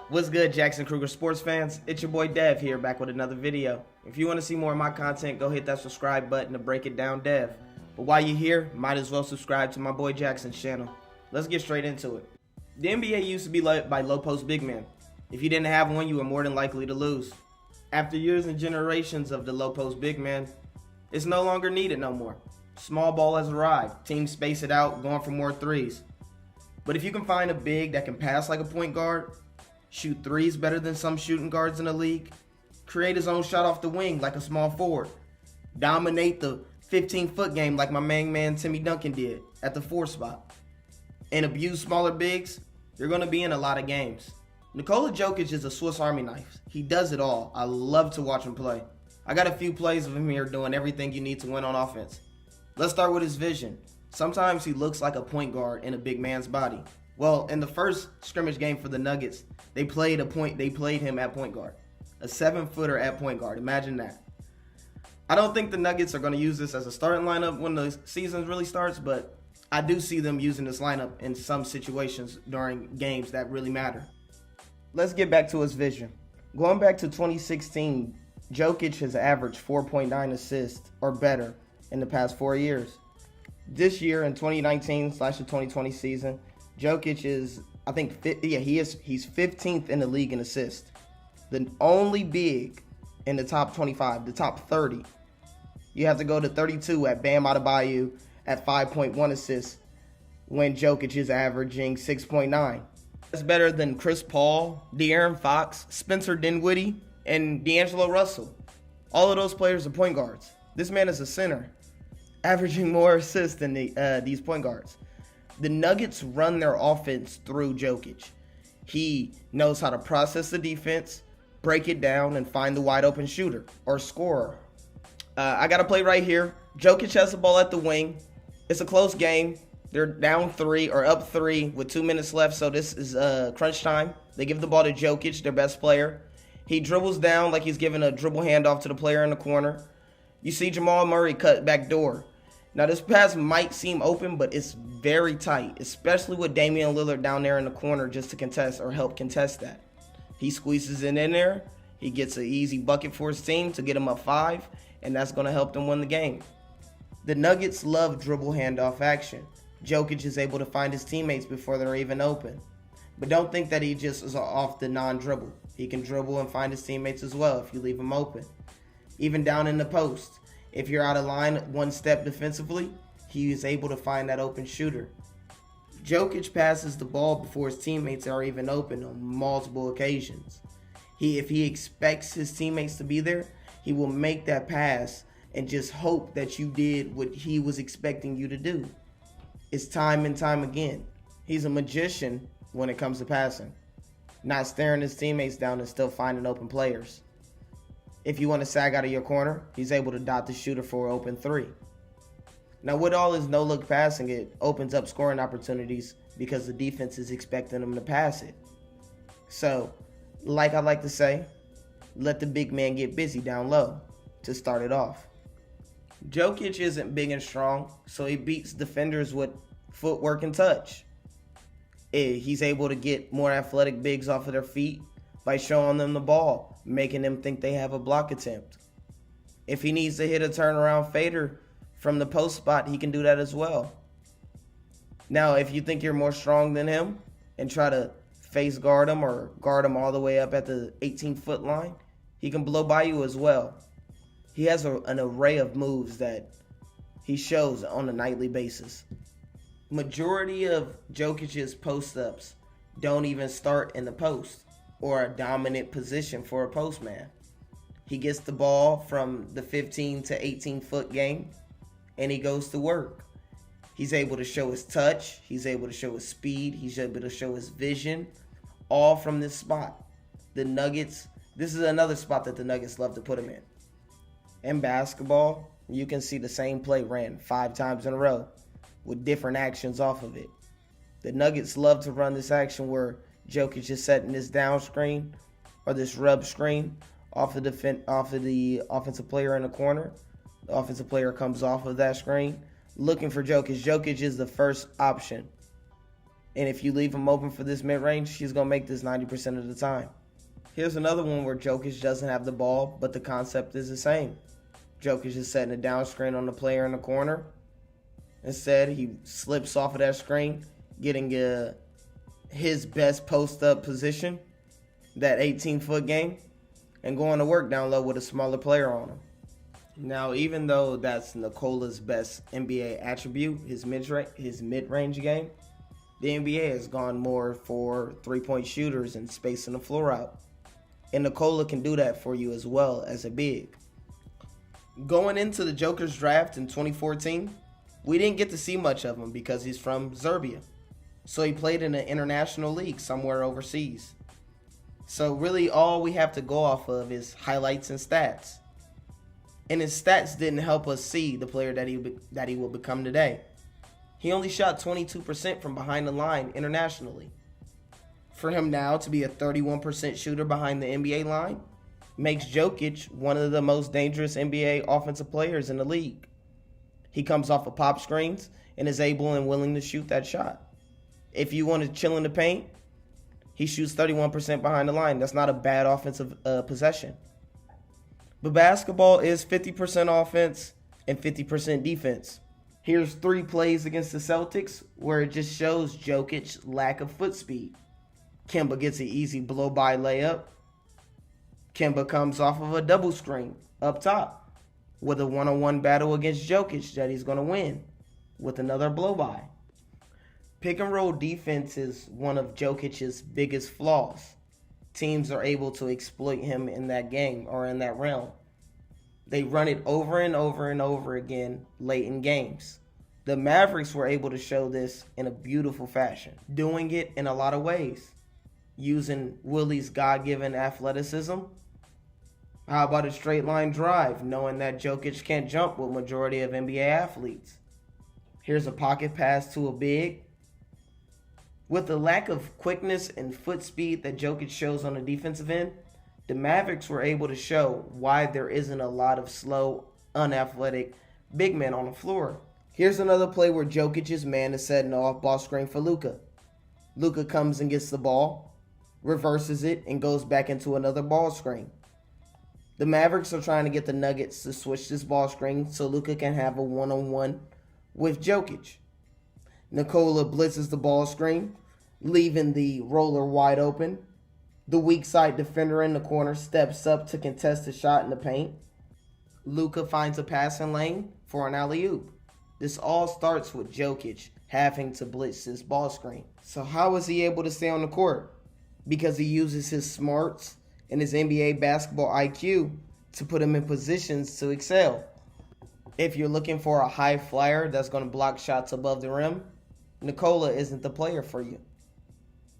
What's good, Jackson Kruger sports fans? It's your boy Dev here, back with another video. If you want to see more of my content, go hit that subscribe button to break it down, Dev. But while you're here, might as well subscribe to my boy Jackson's channel. Let's get straight into it. The NBA used to be led by low post big men. If you didn't have one, you were more than likely to lose. After years and generations of the low post big man, it's no longer needed no more. Small ball has arrived. Teams space it out, going for more threes. But if you can find a big that can pass like a point guard, shoot threes better than some shooting guards in the league, create his own shot off the wing like a small forward, dominate the 15-foot game like my main man Timmy Duncan did at the 4 spot, and abuse smaller bigs, you're going to be in a lot of games. Nikola Jokić is a Swiss Army knife. He does it all. I love to watch him play. I got a few plays of him here doing everything you need to win on offense. Let's start with his vision. Sometimes he looks like a point guard in a big man's body. Well, in the first scrimmage game for the Nuggets, they played him at point guard. A 7-footer at point guard. Imagine that. I don't think the Nuggets are going to use this as a starting lineup when the season really starts, but I do see them using this lineup in some situations during games that really matter. Let's get back to his vision. Going back to 2016, Jokić has averaged 4.9 assists or better in the past 4 years. This year in 2019/2020 season, Jokić is, he's 15th in the league in assists. The only big in the top 25, the top 30. You have to go to 32 at Bam Adebayo at 5.1 assists when Jokić is averaging 6.9. That's better than Chris Paul, De'Aaron Fox, Spencer Dinwiddie, and D'Angelo Russell. All of those players are point guards. This man is a center, averaging more assists than these point guards. The Nuggets run their offense through Jokić. He knows how to process the defense, break it down, and find the wide open shooter or scorer. I got a play right here. Jokić has the ball at the wing. It's a close game. They're down 3 or up 3 with 2 minutes left, so this is crunch time. They give the ball to Jokić, their best player. He dribbles down like he's giving a dribble handoff to the player in the corner. You see Jamal Murray cut back door. Now, this pass might seem open, but it's very tight, especially with Damian Lillard down there in the corner just to contest or help contest that. He squeezes it in there. He gets an easy bucket for his team to get him up 5, and that's going to help them win the game. The Nuggets love dribble handoff action. Jokić is able to find his teammates before they're even open. But don't think that he just is off the non-dribble. He can dribble and find his teammates as well if you leave him open. Even down in the post. If you're out of line one step defensively, he is able to find that open shooter. Jokić passes the ball before his teammates are even open on multiple occasions. If he expects his teammates to be there, he will make that pass and just hope that you did what he was expecting you to do. It's time and time again. He's a magician when it comes to passing, not staring his teammates down and still finding open players. If you want to sag out of your corner, he's able to dot the shooter for an open 3. Now, with all his no-look passing, it opens up scoring opportunities because the defense is expecting him to pass it. So, like I like to say, let the big man get busy down low to start it off. Jokić isn't big and strong, so he beats defenders with footwork and touch. He's able to get more athletic bigs off of their feet by showing them the ball, making them think they have a block attempt. If he needs to hit a turnaround fader from the post spot, he can do that as well. Now, if you think you're more strong than him and try to face guard him or guard him all the way up at the 18-foot line, he can blow by you as well. He has an array of moves that he shows on a nightly basis. Majority of Jokic's post-ups don't even start in the post or a dominant position for a postman. He gets the ball from the 15 to 18-foot game, and he goes to work. He's able to show his touch. He's able to show his speed. He's able to show his vision, all from this spot. The Nuggets, this is another spot that the Nuggets love to put him in. In basketball, you can see the same play ran 5 times in a row with different actions off of it. The Nuggets love to run this action where Jokić is setting this down screen or this rub screen off of the offensive player in the corner. The offensive player comes off of that screen looking for Jokić. Jokić is the first option. And if you leave him open for this mid-range, he's going to make this 90% of the time. Here's another one where Jokić doesn't have the ball, but the concept is the same. Jokić is setting a down screen on the player in the corner. Instead, he slips off of that screen, getting his best post-up position, that 18-foot game, and going to work down low with a smaller player on him. Now, even though that's Nikola's best NBA attribute, his mid-range game, the NBA has gone more for three-point shooters and spacing the floor out. And Nikola can do that for you as well as a big. Going into the Joker's draft in 2014, we didn't get to see much of him because he's from Serbia. So he played in an international league somewhere overseas. So really all we have to go off of is highlights and stats. And his stats didn't help us see the player that he will become today. He only shot 22% from behind the line internationally. For him now to be a 31% shooter behind the NBA line makes Jokić one of the most dangerous NBA offensive players in the league. He comes off of pop screens and is able and willing to shoot that shot. If you want to chill in the paint, he shoots 31% behind the line. That's not a bad offensive possession. But basketball is 50% offense and 50% defense. Here's 3 plays against the Celtics where it just shows Jokic's lack of foot speed. Kemba gets an easy blow-by layup. Kemba comes off of a double screen up top with a one-on-one battle against Jokić that he's going to win with another blow-by. Pick and roll defense is one of Jokic's biggest flaws. Teams are able to exploit him in that game or in that realm. They run it over and over and over again late in games. The Mavericks were able to show this in a beautiful fashion, doing it in a lot of ways. Using Willie's God-given athleticism. How about a straight line drive, knowing that Jokić can't jump with majority of NBA athletes? Here's a pocket pass to a big. With the lack of quickness and foot speed that Jokić shows on the defensive end, the Mavericks were able to show why there isn't a lot of slow, unathletic big men on the floor. Here's another play where Jokic's man is setting an off-ball screen for Luka. Luka comes and gets the ball, reverses it, and goes back into another ball screen. The Mavericks are trying to get the Nuggets to switch this ball screen so Luka can have a one-on-one with Jokić. Nikola blitzes the ball screen, leaving the roller wide open. The weak side defender in the corner steps up to contest the shot in the paint. Luka finds a passing lane for an alley-oop. This all starts with Jokić having to blitz this ball screen. So how is he able to stay on the court? Because he uses his smarts and his NBA basketball IQ to put him in positions to excel. If you're looking for a high flyer that's going to block shots above the rim, Nikola isn't the player for you.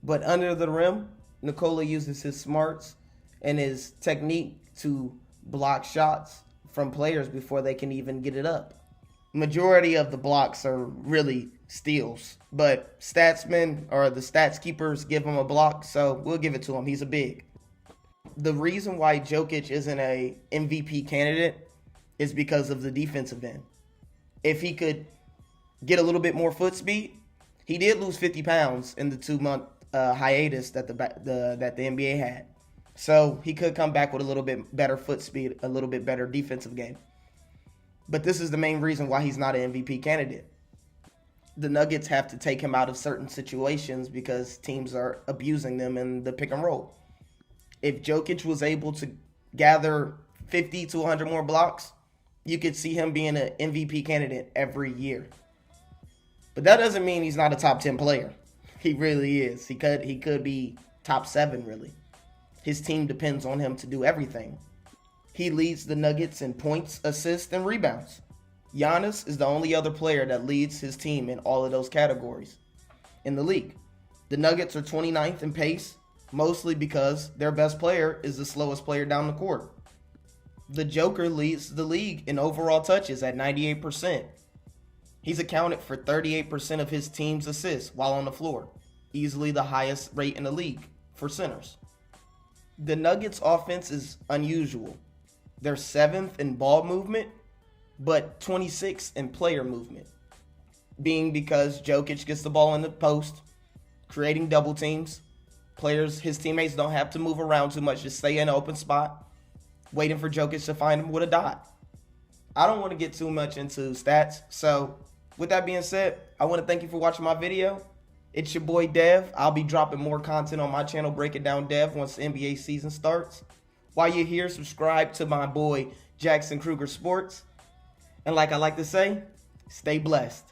But under the rim, Nikola uses his smarts and his technique to block shots from players before they can even get it up. Majority of the blocks are really steals, but statsmen or the stats keepers give him a block, so we'll give it to him. He's a big. The reason why Jokić isn't a MVP candidate is because of the defensive end. If he could get a little bit more foot speed, he did lose 50 pounds in the 2-month hiatus that the NBA had. So he could come back with a little bit better foot speed, a little bit better defensive game. But this is the main reason why he's not an MVP candidate. The Nuggets have to take him out of certain situations because teams are abusing them in the pick and roll. If Jokić was able to gather 50 to 100 more blocks, you could see him being an MVP candidate every year. But that doesn't mean he's not a top 10 player. He really is. He could be top 7, really. His team depends on him to do everything. He leads the Nuggets in points, assists, and rebounds. Giannis is the only other player that leads his team in all of those categories in the league. The Nuggets are 29th in pace, mostly because their best player is the slowest player down the court. The Joker leads the league in overall touches at 98%. He's accounted for 38% of his team's assists while on the floor, easily the highest rate in the league for centers. The Nuggets' offense is unusual. They're 7th in ball movement, but 26th in player movement, being because Jokić gets the ball in the post, creating double teams. Players, his teammates don't have to move around too much. Just stay in an open spot, waiting for Jokić to find him with a dot. I don't want to get too much into stats. So with that being said, I want to thank you for watching my video. It's your boy Dev. I'll be dropping more content on my channel, Break It Down Dev, once the NBA season starts. While you're here, subscribe to my boy Jackson Kruger Sports. And like I like to say, stay blessed.